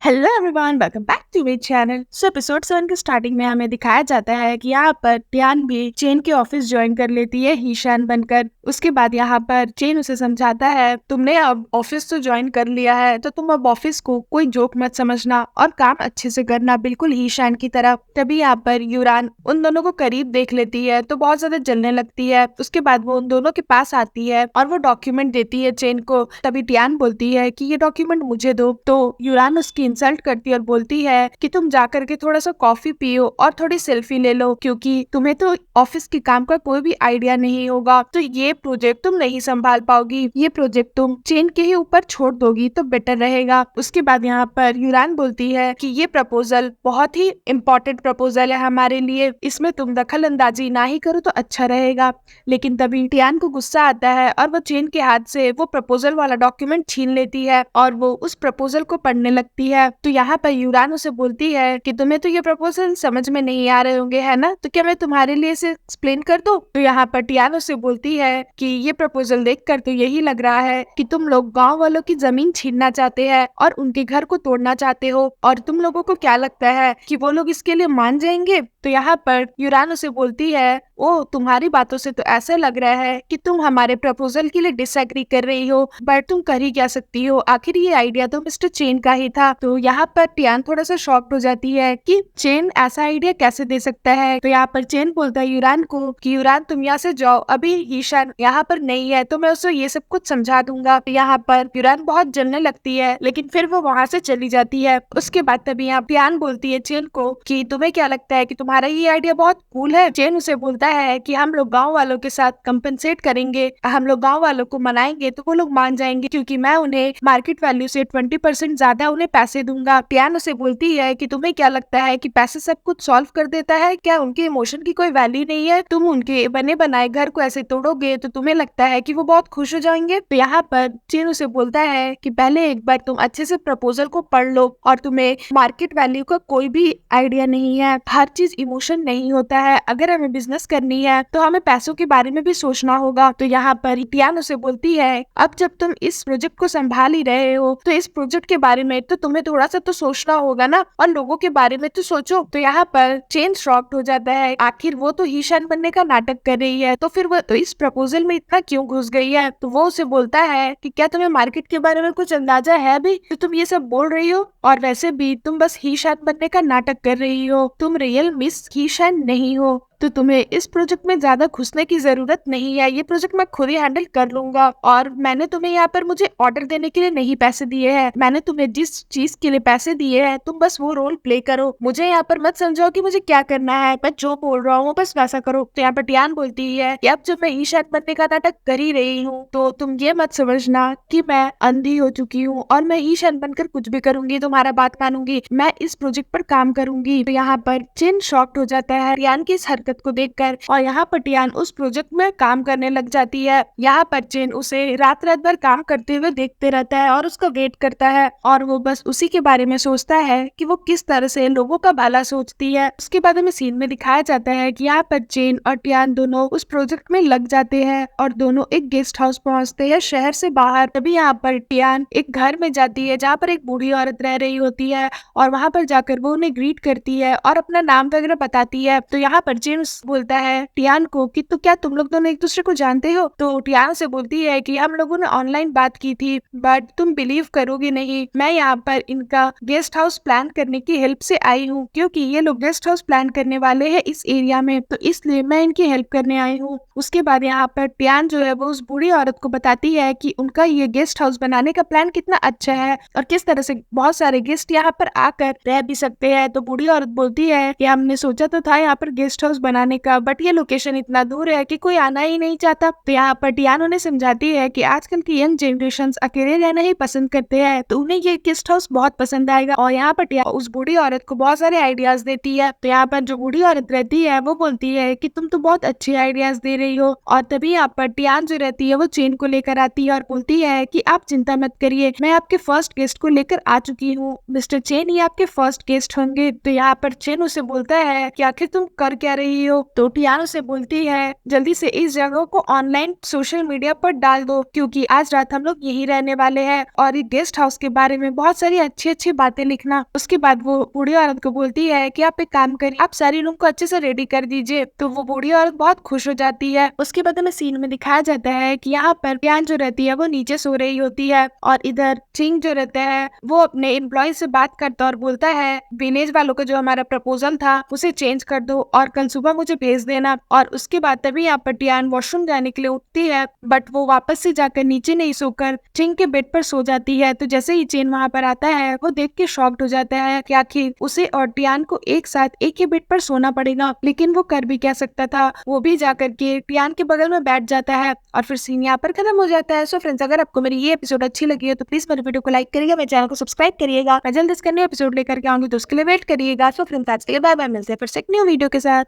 Hello everyone, welcome back to my channel. So episode 7 के starting में हमें दिखाया जाता है कि यहाँ पर टियान भी चेन के ऑफिस ज्वाइन कर लेती है हीशान बनकर। उसके बाद यहाँ पर चेन उसे समझाता है, तुमने अब ऑफिस तो ज्वाइन कर लिया है तो तुम अब ऑफिस को कोई जोक मत समझना और काम अच्छे से करना, बिल्कुल हीशान की तरह। तभी यहाँ पर यूरान उन दोनों को करीब देख लेती है तो बहुत ज्यादा जलने लगती है। उसके बाद वो उन दोनों के पास आती है और वो डॉक्यूमेंट देती है चेन को। तभी टियान बोलती है कि ये डॉक्यूमेंट मुझे दो, तो यूरान उसकी इंसल्ट करती है और बोलती है कि तुम जाकर के थोड़ा सा कॉफी पियो और थोड़ी सेल्फी ले लो, क्योंकि तुम्हें तो ऑफिस के काम का कोई भी आइडिया नहीं होगा, तो ये प्रोजेक्ट तुम नहीं संभाल पाओगी, ये प्रोजेक्ट तुम चेन के ही ऊपर छोड़ दोगी तो बेटर रहेगा। उसके बाद यहाँ पर यूरान बोलती है कि ये प्रपोजल बहुत ही इम्पोर्टेंट प्रपोजल है हमारे लिए, इसमें तुम दखल अंदाजी ना ही करो तो अच्छा रहेगा। लेकिन तभी टियान को गुस्सा आता है और वो चेन के हाथ से वो प्रपोजल वाला डॉक्यूमेंट छीन लेती है और वो उस प्रपोजल को पढ़ने लगती है। तो यहाँ पर यूरान उसे बोलती है कि तुम्हें तो ये प्रपोजल समझ में नहीं आ रहे होंगे, है ना, तो क्या मैं तुम्हारे लिए इसे एक्सप्लेन कर दूं? तो यहाँ पर टियान उसे बोलती है कि ये प्रपोजल देखकर तो यही लग रहा है कि तुम लोग गांव वालों की जमीन छीनना चाहते हैं और उनके घर को तोड़ना चाहते हो, और तुम लोगों को क्या लगता है कि वो लोग इसके लिए मान जाएंगे? तो यहाँ पर यूरान उसे बोलती है, ओ तुम्हारी बातों से तो ऐसा लग रहा है कि तुम हमारे प्रपोजल के लिए डिसएग्री कर रही हो, बट तुम कर ही क्या सकती हो, आखिर ये आइडिया तो मिस्टर चेन का ही था। तो यहाँ पर टियान थोड़ा सा शॉक्ड हो जाती है कि चेन ऐसा आइडिया कैसे दे सकता है। तो यहाँ पर चेन बोलता है यूरान को कि यूरान तुम यहाँ से जाओ, अभी हीशान यहाँ पर नहीं है तो मैं उसे ये सब कुछ समझा दूंगा। तो यहाँ पर यूरान बहुत जलने लगती है लेकिन फिर वो वहाँ से चली जाती है। उसके बाद तभी यहाँ टियान बोलती है चेन को कि तुम्हें क्या लगता है कि तुम्हारा ये आइडिया बहुत कूल है? चेन उसे बोलता है कि हम लोग गाँव वालों के साथ कंपनसेट करेंगे, हम लोग गाँव वालों को मनाएंगे तो वो लोग मान जाएंगे, क्योंकि मैं उन्हें मार्केट वैल्यू से 20% ज्यादा उन्हें पैसे दूंगा। टियान उसे बोलती है कि तुम्हें क्या लगता है कि पैसे सब कुछ सॉल्व कर देता है? क्या उनके इमोशन की कोई वैल्यू नहीं है? तुम उनके बने बनाए घर को ऐसे तोड़ोगे तो तुम्हें लगता है कि वो बहुत खुश हो जाएंगे? तो यहाँ पर चेन उसे बोलता है कि पहले एक बार तुम अच्छे से प्रपोजल को पढ़ लो, और तुम्हें मार्केट वैल्यू का कोई भी आइडिया नहीं है, हर चीज इमोशन नहीं होता है, अगर हमें बिजनेस करनी है तो हमें पैसों के बारे में भी सोचना होगा। तो यहाँ पर टियान उसे बोलती है, अब जब तुम इस प्रोजेक्ट को संभाल ही रहे हो तो इस प्रोजेक्ट के बारे में तो तुम्हें थोड़ा सा तो सोचना होगा ना, और लोगों के बारे में तो सोचो। तो यहाँ पर चेन शॉक्ड हो जाता है, आखिर वो तो हीशान बनने का नाटक कर रही है तो फिर वो तो इस प्रपोजल में इतना क्यों घुस गई है? तो वो उसे बोलता है कि क्या तुम्हें मार्केट के बारे में कुछ अंदाजा है भी तो तुम ये सब बोल रही हो? और वैसे भी तुम बस हीशान बनने का नाटक कर रही हो, तुम रियल मिस हीशान नहीं हो, तो तुम्हें इस प्रोजेक्ट में ज्यादा घुसने की जरूरत नहीं है, ये प्रोजेक्ट मैं खुद ही हैंडल कर लूंगा। और मैंने तुम्हें यहाँ पर मुझे ऑर्डर देने के लिए नहीं पैसे दिए हैं, मैंने तुम्हें जिस चीज के लिए पैसे दिए हैं तुम बस वो रोल प्ले करो, मुझे यहाँ पर मत समझाओ कि मुझे क्या करना है, मैं जो बोल रहा हूँ बस वैसा करो। तो यहाँ पर टियान बोलती है कि अब जब मैं ईशान बनने का नाटक कर ही रही हूँ तो तुम ये मत समझना कि मैं अंधी हो चुकी हूँ और मैं ईशान बनकर कुछ भी करूंगी, तुम्हारा बात मानूंगी, मैं इस प्रोजेक्ट पर काम करूंगी। तो यहाँ पर चिन शॉक्ड हो जाता है टियान की इस हरकत को देखकर, और यहाँ पर टियान उस प्रोजेक्ट में काम करने लग जाती है। यहाँ पर चिन उसे रात रात भर काम करते हुए देखते रहता है और उसका वेट करता है, और वो बस उसी के बारे में सोचता है कि वो किस तरह से लोगों का भला सोचती है। उसके बाद हमें सीन में दिखाया जाता है कि यहाँ पर चिन और टियान दोनों उस प्रोजेक्ट में लग जाते हैं और दोनों एक गेस्ट हाउस पहुंचते हैं शहर से बाहर। तभी यहाँ पर टियान एक घर में जाती है जहाँ पर एक बूढ़ी औरत रह रही होती है, और वहाँ पर जाकर वो उन्हें ग्रीट करती है और अपना नाम वगैरह बताती है। तो यहाँ पर चिन बोलता है टियान को कि तो क्या तुम लोग दोनों एक दूसरे को जानते हो? तो टियान से बोलती है कि हम लोगों ने ऑनलाइन बात की थी, बट तुम बिलीव करोगे नहीं, मैं यहाँ पर इनका गेस्ट हाउस प्लान करने की हेल्प से आई हूँ, क्योंकि ये लोग गेस्ट हाउस प्लान करने वाले हैं इस एरिया में, तो इसलिए मैं इनकी हेल्प करने आई हूँ। उसके बाद यहाँ पर टियान जो है वो उस बूढ़ी औरत को बताती है कि उनका ये गेस्ट हाउस बनाने का प्लान कितना अच्छा है और किस तरह से बहुत सारे गेस्ट यहाँ पर आकर रह भी सकते हैं। तो बूढ़ी औरत बोलती है कि हमने सोचा तो था यहाँ पर गेस्ट हाउस बनाने का, बट ये लोकेशन इतना दूर है कि कोई आना ही नहीं चाहता। तो यहाँ पर टियान उन्हें समझाती है कि आजकल की यंग जनरेशन अकेले रहना ही पसंद करते हैं, तो उन्हें ये गेस्ट हाउस बहुत पसंद आएगा। और यहाँ पर टियान उस बूढ़ी औरत को बहुत सारे आइडियाज देती है। तो यहाँ पर जो बूढ़ी औरत रहती है वो बोलती है कि तुम तो बहुत अच्छे आइडियाज दे रही हो। और तभी यहाँ पर टियान जो रहती है वो चेन को लेकर आती है और बोलती है कि आप चिंता मत करिए, मैं आपके फर्स्ट गेस्ट को लेकर आ चुकी हूँ, मिस्टर चेन ही आपके फर्स्ट गेस्ट होंगे। तो यहाँ पर चेन उसे बोलता है कि आखिर तुम कर क्या रही रही हो। तो टियान उसे बोलती है जल्दी से इस जगह को ऑनलाइन सोशल मीडिया पर डाल दो, क्योंकि आज रात हम लोग यही रहने वाले हैं, और एक गेस्ट हाउस के बारे में बहुत सारी अच्छी अच्छी बातें लिखना। उसके बाद वो बूढ़ी औरत को बोलती है कि आप एक काम करिए, आप सारी रूम को अच्छे से रेडी कर दीजिए। तो वो बूढ़ी औरत बहुत खुश हो जाती है। उसके बाद हमें सीन में दिखाया जाता है कि यहाँ पर टियान जो रहती है वो नीचे सो रही होती है, और इधर चिंग जो रहता है वो अपने एम्प्लॉय से बात करता और बोलता है विनेज वालों का जो हमारा प्रपोजल था उसे चेंज कर दो और कल सुबह मुझे भेज देना। और उसके बाद तभी यहाँ पर टियान वॉशरूम जाने के लिए उठती है, बट वो वापस से जाकर नीचे नहीं सोकर चिंग के बेड पर सो जाती है। तो जैसे ही चेन वहाँ पर आता है वो देख के शॉक्ड हो जाता है कि आखिर उसे और टियान को एक साथ एक ही बेड पर सोना पड़ेगा, लेकिन वो कर भी क्या सकता था, वो भी जाकर के टियान के बगल में बैठ जाता है। और फिर सीन यहाँ पर खत्म हो जाता है। सो फ्रेंड्स, अगर आपको मेरी ये एपिसोड अच्छी लगी है तो प्लीज मेरे वीडियो को लाइक करिएगा, मेरे चैनल को सब्सक्राइब करिएगा। मैं जल्द इसका न्यू एपिसोड लेकर के आऊंगी, तो उसके लिए वेट करिएगा। सो फ्रेंड्स, आज के लिए बाय बाय, मिलते हैं फिर से एक न्यू वीडियो के साथ।